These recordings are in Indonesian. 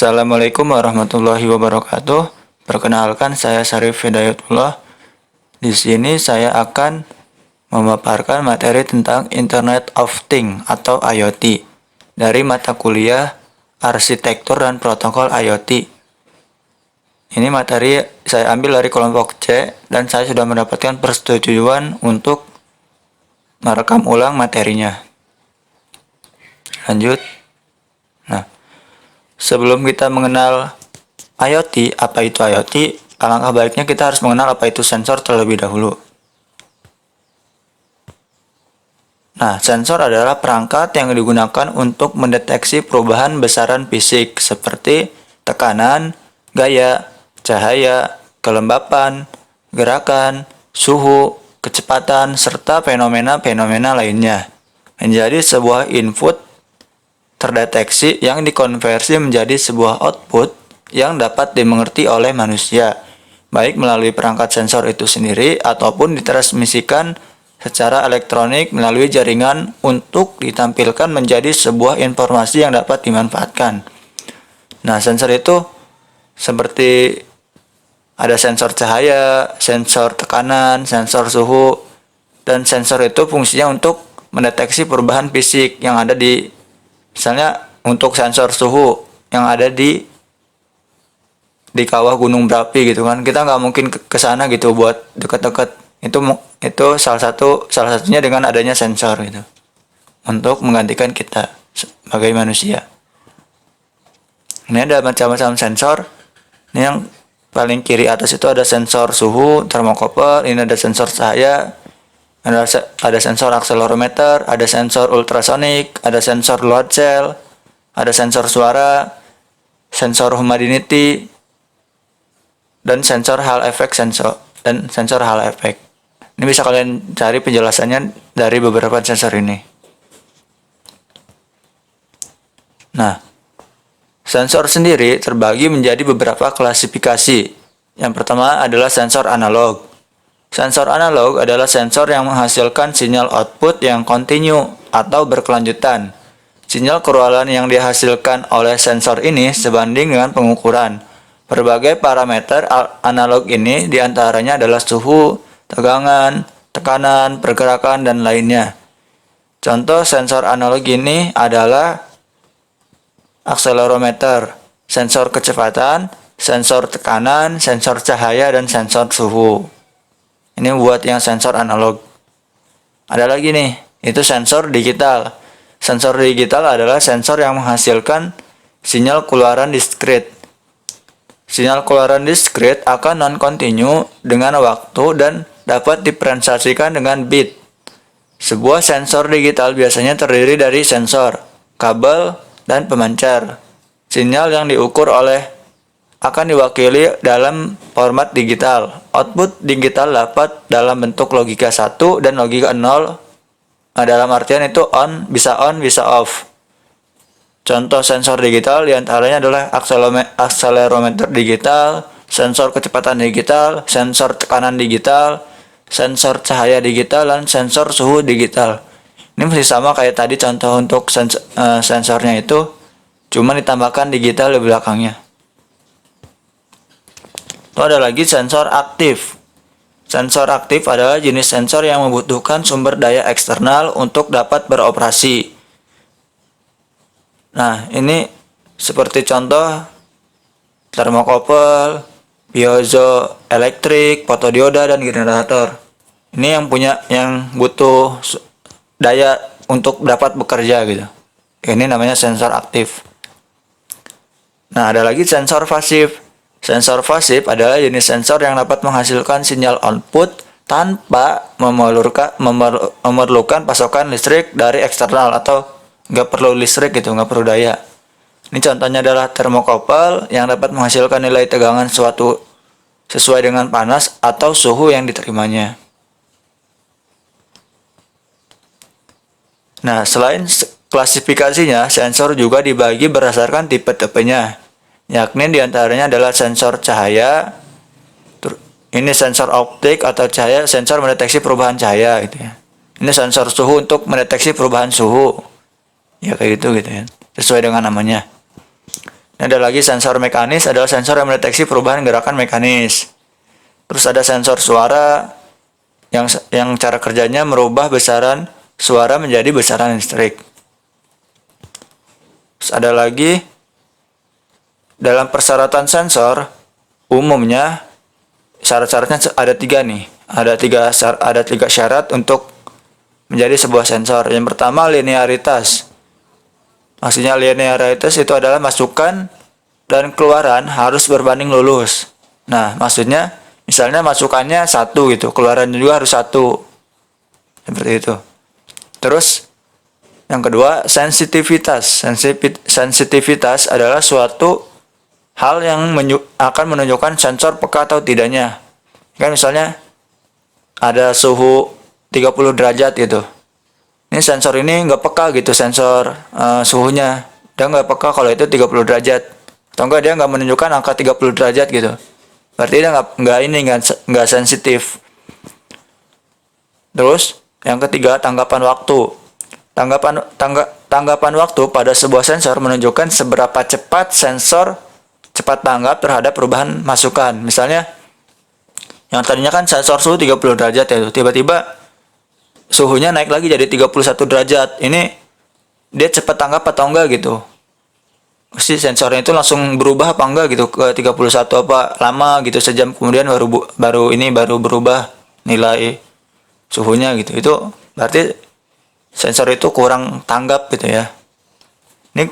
Assalamualaikum warahmatullahi wabarakatuh. Perkenalkan, saya Syarif Hidayatullah. Di sini saya akan memaparkan materi tentang Internet of Things atau IoT dari mata kuliah Arsitektur dan Protokol IoT. Ini materi saya ambil dari kelompok C dan saya sudah mendapatkan persetujuan untuk merekam ulang materinya. Lanjut. Nah, sebelum kita mengenal IoT, apa itu IoT, alangkah baiknya kita harus mengenal apa itu sensor terlebih dahulu. Nah, sensor adalah perangkat yang digunakan untuk mendeteksi perubahan besaran fisik seperti tekanan, gaya, cahaya, kelembapan, gerakan, suhu, kecepatan, serta fenomena-fenomena lainnya. Menjadi sebuah input terdeteksi yang dikonversi menjadi sebuah output yang dapat dimengerti oleh manusia, baik melalui perangkat sensor itu sendiri ataupun ditransmisikan secara elektronik melalui jaringan untuk ditampilkan menjadi sebuah informasi yang dapat dimanfaatkan. Nah, sensor itu seperti ada sensor cahaya, sensor tekanan, sensor suhu, dan sensor itu fungsinya untuk mendeteksi perubahan fisik yang ada di, misalnya untuk sensor suhu yang ada di kawah gunung berapi gitu kan, kita nggak mungkin ke sana gitu buat dekat-dekat. Itu salah satunya dengan adanya sensor gitu untuk menggantikan kita sebagai manusia. Ini ada macam-macam sensor. Ini yang paling kiri atas itu ada sensor suhu termokopel, ini ada sensor cahaya, ada sensor akselerometer, ada sensor ultrasonik, ada sensor load cell, ada sensor suara, sensor humidity, dan sensor Hall effect Ini bisa kalian cari penjelasannya dari beberapa sensor ini. Nah, sensor sendiri terbagi menjadi beberapa klasifikasi. Yang pertama adalah sensor analog. Sensor analog adalah sensor yang menghasilkan sinyal output yang kontinu atau berkelanjutan. Sinyal keluaran yang dihasilkan oleh sensor ini sebanding dengan pengukuran. Berbagai parameter analog ini diantaranya adalah suhu, tegangan, tekanan, pergerakan, dan lainnya. Contoh sensor analog ini adalah akselerometer, sensor kecepatan, sensor tekanan, sensor cahaya, dan sensor suhu. Ini buat yang sensor analog. Ada lagi nih, itu sensor digital. Sensor digital adalah sensor yang menghasilkan sinyal keluaran diskrit. Sinyal keluaran diskrit akan non-kontinu dengan waktu dan dapat diferensiasikan dengan bit. Sebuah sensor digital biasanya terdiri dari sensor, kabel, dan pemancar. Sinyal yang diukur akan diwakili dalam format digital. Output digital dapat dalam bentuk logika 1 dan logika 0. Dalam artian itu on, bisa off. Contoh sensor digital diantaranya adalah akselerometer digital, sensor kecepatan digital, sensor tekanan digital, sensor cahaya digital, dan sensor suhu digital. Ini masih sama kayak tadi contoh untuk sensornya itu, cuma ditambahkan digital di belakangnya. Lalu ada lagi sensor aktif. Sensor aktif adalah jenis sensor yang membutuhkan sumber daya eksternal untuk dapat beroperasi. Nah, ini seperti contoh termokopel, piezoelektrik, fotodioda, dan generator. Ini yang butuh daya untuk dapat bekerja gitu. Ini namanya sensor aktif. Nah, ada lagi sensor pasif. Sensor pasif adalah jenis sensor yang dapat menghasilkan sinyal output tanpa memerlukan pasokan listrik dari eksternal, atau nggak perlu listrik gitu, nggak perlu daya. Ini contohnya adalah termokopel yang dapat menghasilkan nilai tegangan suatu sesuai dengan panas atau suhu yang diterimanya. Nah, selain klasifikasinya, sensor juga dibagi berdasarkan tipe-tipenya. Yakni diantaranya adalah sensor cahaya, ini sensor optik atau cahaya, sensor mendeteksi perubahan cahaya gitu ya. Ini sensor suhu untuk mendeteksi perubahan suhu, ya kayak gitu ya, sesuai dengan namanya. Ada lagi sensor mekanis, adalah sensor yang mendeteksi perubahan gerakan mekanis. Terus ada sensor suara yang cara kerjanya merubah besaran suara menjadi besaran listrik. Terus ada lagi dalam persyaratan sensor umumnya syarat-syaratnya ada 3 nih. Ada tiga syarat untuk menjadi sebuah sensor. Yang pertama linearitas. Maksudnya linearitas itu adalah masukan dan keluaran harus berbanding lurus. Nah, maksudnya misalnya masukannya 1 gitu, keluarannya juga harus 1. Seperti itu. Terus yang kedua, sensitivitas. Sensitivitas adalah suatu hal yang akan menunjukkan sensor peka atau tidaknya. Kan misalnya ada suhu 30 derajat gitu. Ini sensor ini nggak peka gitu, sensor suhunya. Dia nggak peka kalau itu 30 derajat. Atau enggak dia nggak menunjukkan angka 30 derajat gitu. Berarti dia nggak sensitif. Terus yang ketiga, tanggapan waktu. Tanggapan waktu pada sebuah sensor menunjukkan seberapa cepat sensor cepat tanggap terhadap perubahan masukan. Misalnya yang tadinya kan sensor suhu 30 derajat ya, tiba-tiba suhunya naik lagi jadi 31 derajat. Ini dia cepat tanggap atau enggak gitu. Mesti sensornya itu langsung berubah apa enggak gitu ke 31, apa lama gitu, sejam kemudian baru berubah nilai suhunya gitu. Itu berarti sensor itu kurang tanggap gitu ya. Ini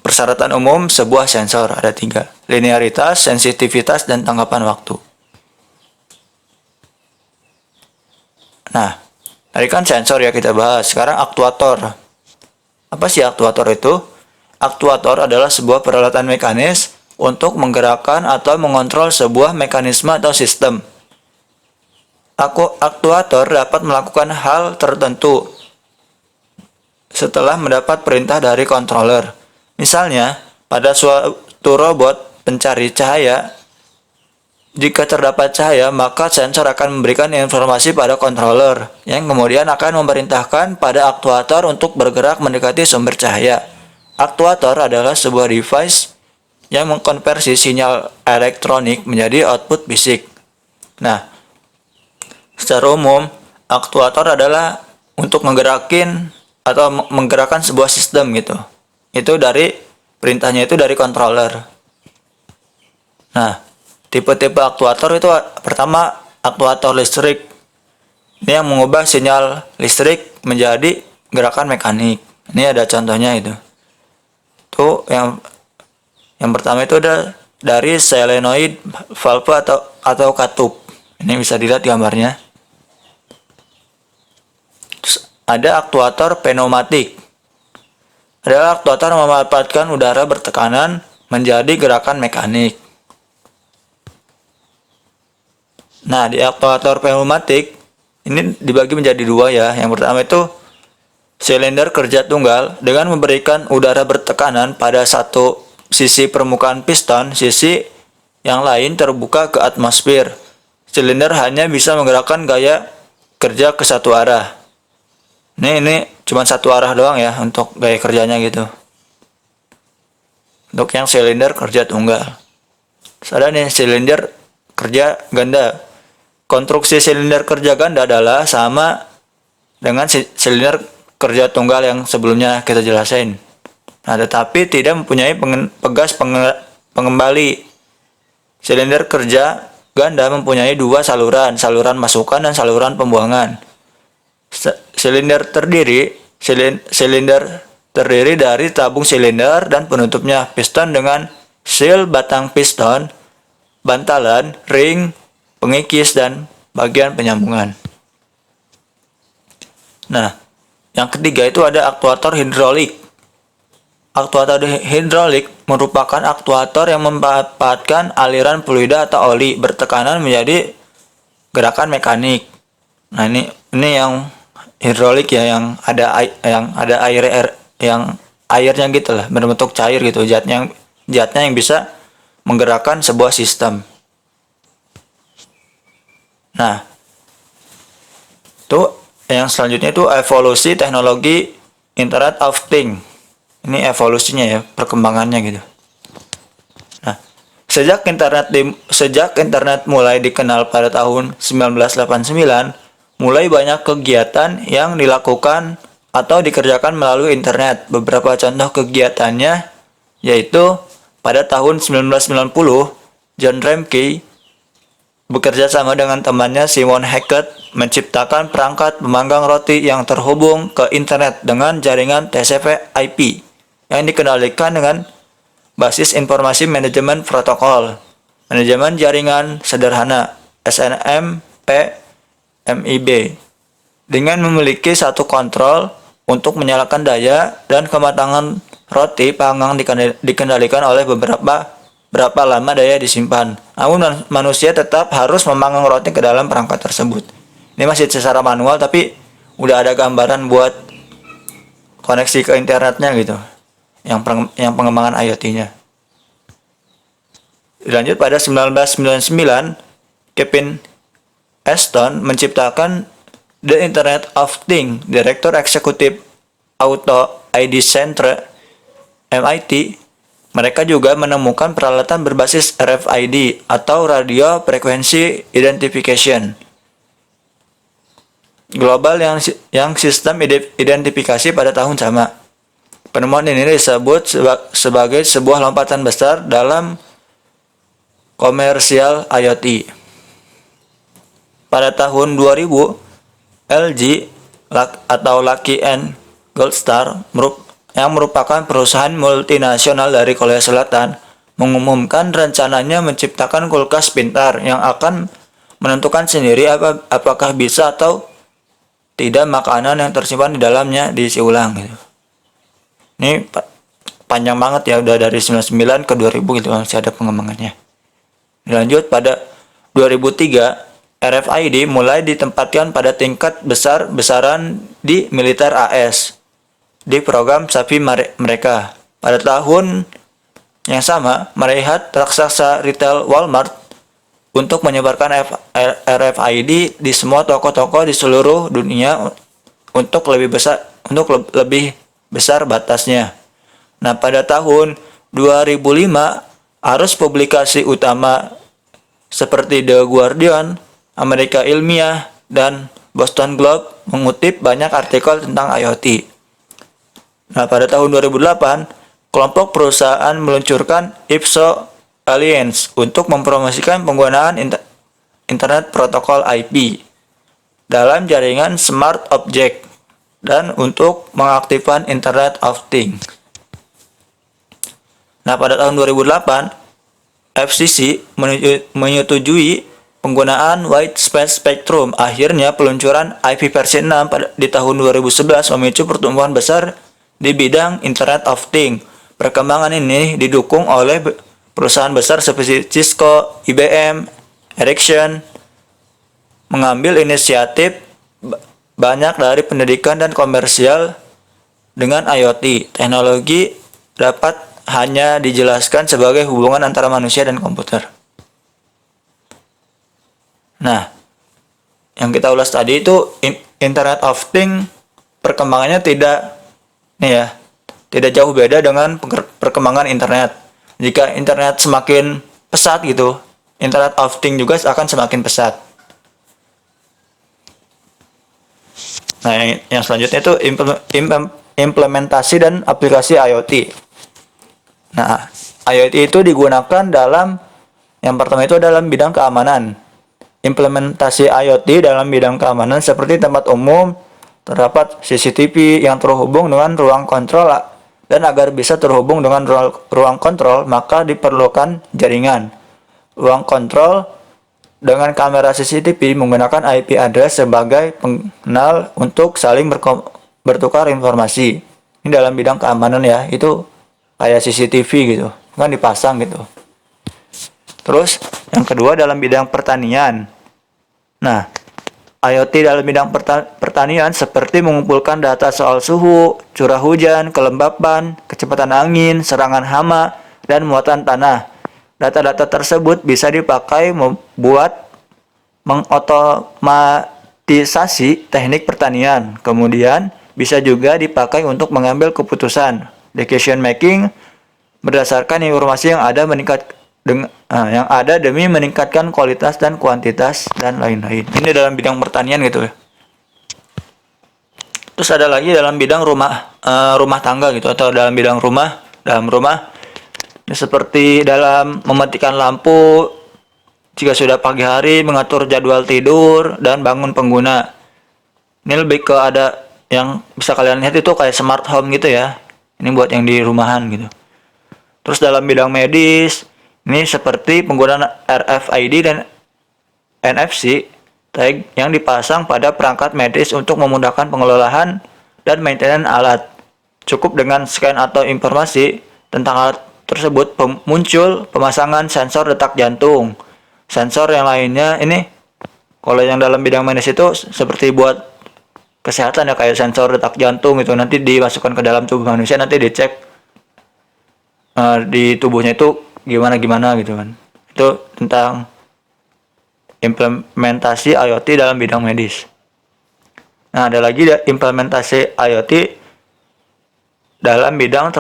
persyaratan umum sebuah sensor ada 3. Linearitas, sensitivitas, dan tanggapan waktu. Nah, tadi kan sensor ya kita bahas. Sekarang aktuator. Apa sih aktuator itu? Aktuator adalah sebuah peralatan mekanis untuk menggerakkan atau mengontrol sebuah mekanisme atau sistem. Aktuator dapat melakukan hal tertentu setelah mendapat perintah dari controller. Misalnya, pada suatu robot pencari cahaya, jika terdapat cahaya, maka sensor akan memberikan informasi pada controller, yang kemudian akan memerintahkan pada aktuator untuk bergerak mendekati sumber cahaya. Aktuator adalah sebuah device yang mengkonversi sinyal elektronik menjadi output fisik. Nah, secara umum, aktuator adalah untuk menggerakkan sebuah sistem gitu. Itu dari perintahnya itu dari controller. Nah, tipe-tipe aktuator itu pertama aktuator listrik. Ini yang mengubah sinyal listrik menjadi gerakan mekanik. Ini ada contohnya itu. Tuh yang pertama itu ada dari solenoid valve atau katup. Ini bisa dilihat gambarnya. Terus ada aktuator pneumatik. Adalah aktuator memanfaatkan udara bertekanan menjadi gerakan mekanik. Nah, di aktuator pneumatik ini dibagi menjadi 2 ya. Yang pertama itu silinder kerja tunggal dengan memberikan udara bertekanan pada satu sisi permukaan piston, sisi yang lain terbuka ke atmosfer. Silinder hanya bisa menggerakkan gaya kerja ke satu arah. Ini cuma satu arah doang ya untuk gaya kerjanya gitu. Untuk yang silinder kerja tunggal. Terus ada nih silinder kerja ganda. Konstruksi silinder kerja ganda adalah sama dengan silinder kerja tunggal yang sebelumnya kita jelasin. Nah, tetapi tidak mempunyai pegas pengembali. Silinder kerja ganda mempunyai 2 saluran, saluran masukan dan saluran pembuangan. Silinder terdiri dari tabung silinder dan penutupnya, piston dengan seal batang piston, bantalan, ring, pengikis, dan bagian penyambungan. Nah, yang ketiga itu ada aktuator hidrolik. Aktuator hidrolik merupakan aktuator yang memanfaatkan aliran fluida atau oli bertekanan menjadi gerakan mekanik. Nah, ini yang hidrolik ya, yang ada air yang airnya gitu lah, berbentuk cair gitu, zatnya yang bisa menggerakkan sebuah sistem. Nah, tuh yang selanjutnya itu evolusi teknologi Internet of Things. Ini evolusinya ya, perkembangannya gitu. Sejak internet mulai dikenal pada tahun 1989, mulai banyak kegiatan yang dilakukan atau dikerjakan melalui internet. Beberapa contoh kegiatannya yaitu pada tahun 1990, John Remke bekerja sama dengan temannya Simon Hackett menciptakan perangkat pemanggang roti yang terhubung ke internet dengan jaringan TCP/IP yang dikendalikan dengan basis informasi manajemen protokol, manajemen jaringan sederhana (SNMP MIB), dengan memiliki satu kontrol untuk menyalakan daya dan kematangan roti panggang dikendalikan oleh berapa lama daya disimpan. Namun manusia tetap harus memanggang roti ke dalam perangkat tersebut. Ini masih secara manual, tapi udah ada gambaran buat koneksi ke internetnya gitu. Yang pengembangan IoT-nya. Lanjut pada 1999, Kevin Aston menciptakan The Internet of Things, Direktur Eksekutif Auto ID Center MIT. Mereka juga menemukan peralatan berbasis RFID atau Radio Frequency Identification global yang sistem identifikasi pada tahun sama. Penemuan ini disebut sebagai sebuah lompatan besar dalam komersial IoT. Pada tahun 2000, LG atau Lucky and Goldstar yang merupakan perusahaan multinasional dari Korea Selatan mengumumkan rencananya menciptakan kulkas pintar yang akan menentukan sendiri apakah bisa atau tidak makanan yang tersimpan di dalamnya diisi ulang gitu. Ini panjang banget ya, udah dari 99 ke 2000 gitu masih ada pengembangannya. Lanjut pada 2003, RFID mulai ditempatkan pada tingkat besar-besaran di militer AS di program SAFI mereka. Pada tahun yang sama, melihat raksasa retail Walmart untuk menyebarkan RFID di semua toko-toko di seluruh dunia untuk lebih besar batasnya. Nah, pada tahun 2005, arus publikasi utama seperti The Guardian, Amerika Ilmiah, dan Boston Globe mengutip banyak artikel tentang IoT. Nah, pada tahun 2008, kelompok perusahaan meluncurkan Ipso Alliance untuk mempromosikan penggunaan internet protokol IP dalam jaringan Smart Object dan untuk mengaktifkan Internet of Things. Nah, pada tahun 2008, FCC menyetujui penggunaan Wide Space Spectrum. Akhirnya, peluncuran IP versi 6 di tahun 2011 memicu pertumbuhan besar di bidang Internet of Things. Perkembangan ini didukung oleh perusahaan besar seperti Cisco, IBM, Ericsson, mengambil inisiatif banyak dari pendidikan dan komersial dengan IoT. Teknologi dapat hanya dijelaskan sebagai hubungan antara manusia dan komputer. Nah, yang kita ulas tadi itu Internet of Things perkembangannya tidak jauh beda dengan perkembangan internet. Jika internet semakin pesat gitu, Internet of Things juga akan semakin pesat. Nah, yang selanjutnya itu implementasi dan aplikasi IoT. Nah, IoT itu digunakan yang pertama itu dalam bidang keamanan. Implementasi IoT dalam bidang keamanan seperti tempat umum terdapat CCTV yang terhubung dengan ruang kontrol, dan agar bisa terhubung dengan ruang kontrol maka diperlukan jaringan. Ruang kontrol dengan kamera CCTV menggunakan IP address sebagai pengenal untuk saling bertukar informasi. Ini dalam bidang keamanan ya, itu kayak CCTV gitu, kan dipasang gitu. Terus yang kedua dalam bidang pertanian. Nah, IoT dalam bidang pertanian seperti mengumpulkan data soal suhu, curah hujan, kelembapan, kecepatan angin, serangan hama, dan muatan tanah. Data-data tersebut bisa dipakai membuat mengotomatisasi teknik pertanian. Kemudian bisa juga dipakai untuk mengambil keputusan, decision making, berdasarkan informasi yang ada yang ada demi meningkatkan kualitas dan kuantitas dan lain-lain. Ini dalam bidang pertanian gitu ya. Terus ada lagi dalam bidang rumah tangga gitu, atau dalam bidang dalam rumah. Ini seperti dalam mematikan lampu jika sudah pagi hari, mengatur jadwal tidur dan bangun pengguna. Ini lebih ke ada yang bisa kalian lihat itu kayak smart home gitu ya. Ini buat yang di rumahan gitu. Terus dalam bidang medis, ini seperti penggunaan RFID dan NFC tag yang dipasang pada perangkat medis untuk memudahkan pengelolaan dan maintenance alat. Cukup dengan scan atau informasi tentang alat tersebut muncul pemasangan sensor detak jantung. Sensor yang lainnya ini kalau yang dalam bidang medis itu seperti buat kesehatan ya, kayak sensor detak jantung itu nanti dimasukkan ke dalam tubuh manusia, nanti dicek di tubuhnya itu gimana gitu kan. Itu tentang implementasi IoT dalam bidang medis. Nah, ada lagi implementasi IoT dalam bidang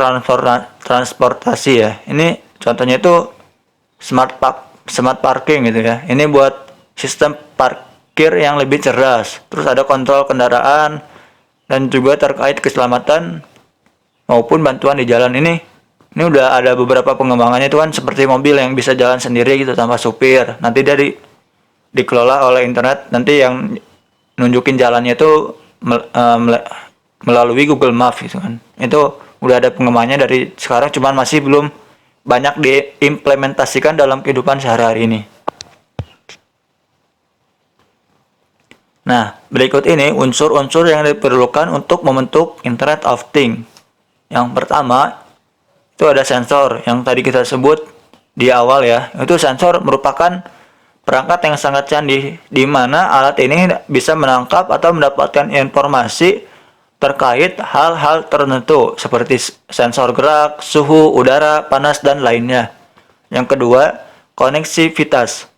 transportasi ya. Ini contohnya itu smart parking gitu ya. Ini buat sistem parkir yang lebih cerdas. Terus ada kontrol kendaraan dan juga terkait keselamatan maupun bantuan di jalan ini. Ini udah ada beberapa pengembangannya itu kan, seperti mobil yang bisa jalan sendiri gitu tanpa supir. Nanti dia dikelola oleh internet, nanti yang nunjukin jalannya itu melalui Google Maps gitu kan. Itu udah ada pengembangannya dari sekarang, cuman masih belum banyak diimplementasikan dalam kehidupan sehari-hari ini. Nah, berikut ini unsur-unsur yang diperlukan untuk membentuk Internet of Things. Yang pertama, itu ada sensor yang tadi kita sebut di awal ya. Itu sensor merupakan perangkat yang sangat canggih di mana alat ini bisa menangkap atau mendapatkan informasi terkait hal-hal tertentu seperti sensor gerak, suhu, udara, panas, dan lainnya. Yang kedua, koneksivitas.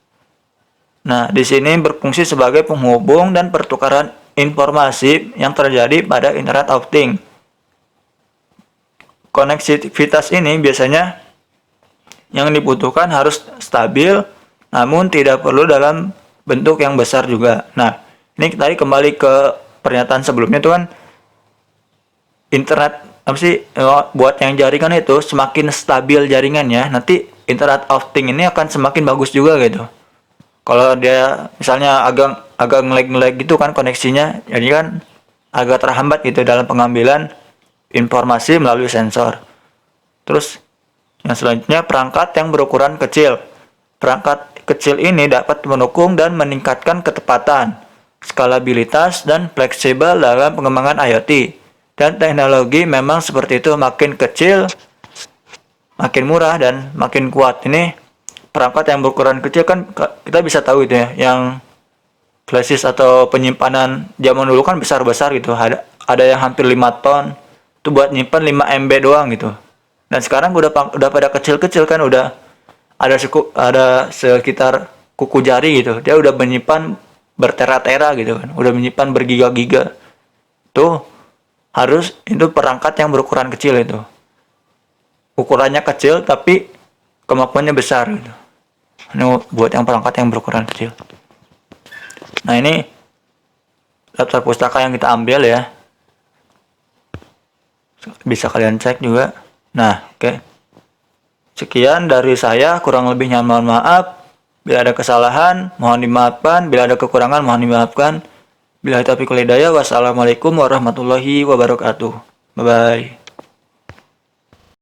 Nah, di sini berfungsi sebagai penghubung dan pertukaran informasi yang terjadi pada Internet of Things. Koneksivitas ini biasanya yang dibutuhkan harus stabil, namun tidak perlu dalam bentuk yang besar juga. Nah, ini tadi kembali ke pernyataan sebelumnya tuh kan, internet buat yang jaringan itu semakin stabil jaringannya, nanti Internet of Things ini akan semakin bagus juga gitu. Kalau dia misalnya agak ngelag gitu kan koneksinya, jadi kan agak terhambat gitu dalam pengambilan informasi melalui sensor. Terus yang selanjutnya, perangkat yang berukuran kecil. Perangkat kecil ini dapat mendukung dan meningkatkan ketepatan, skalabilitas, dan fleksibel dalam pengembangan IoT. Dan teknologi memang seperti itu, makin kecil, makin murah, dan makin kuat. Ini perangkat yang berukuran kecil kan kita bisa tahu itu ya, yang flash disk atau penyimpanan zaman dulu kan besar-besar gitu. Ada yang hampir 5 ton. Itu buat nyimpan 5 MB doang gitu. Dan sekarang udah pada kecil-kecil kan, udah ada sekitar kuku jari gitu. Dia udah menyimpan bertera-tera gitu kan. Udah menyimpan bergiga-giga. Tuh itu perangkat yang berukuran kecil itu. Ukurannya kecil tapi kemampuannya besar gitu. Ini buat yang perangkat yang berukuran kecil. Nah, ini daftar pustaka yang kita ambil ya. Bisa kalian cek juga. Nah, oke. Sekian dari saya, kurang lebihnya mohon maaf. Bila ada kesalahan, mohon dimaafkan. Bila ada kekurangan, mohon dimaafkan. Bila taufiq wal hidayah, wassalamualaikum warahmatullahi wabarakatuh. Bye-bye.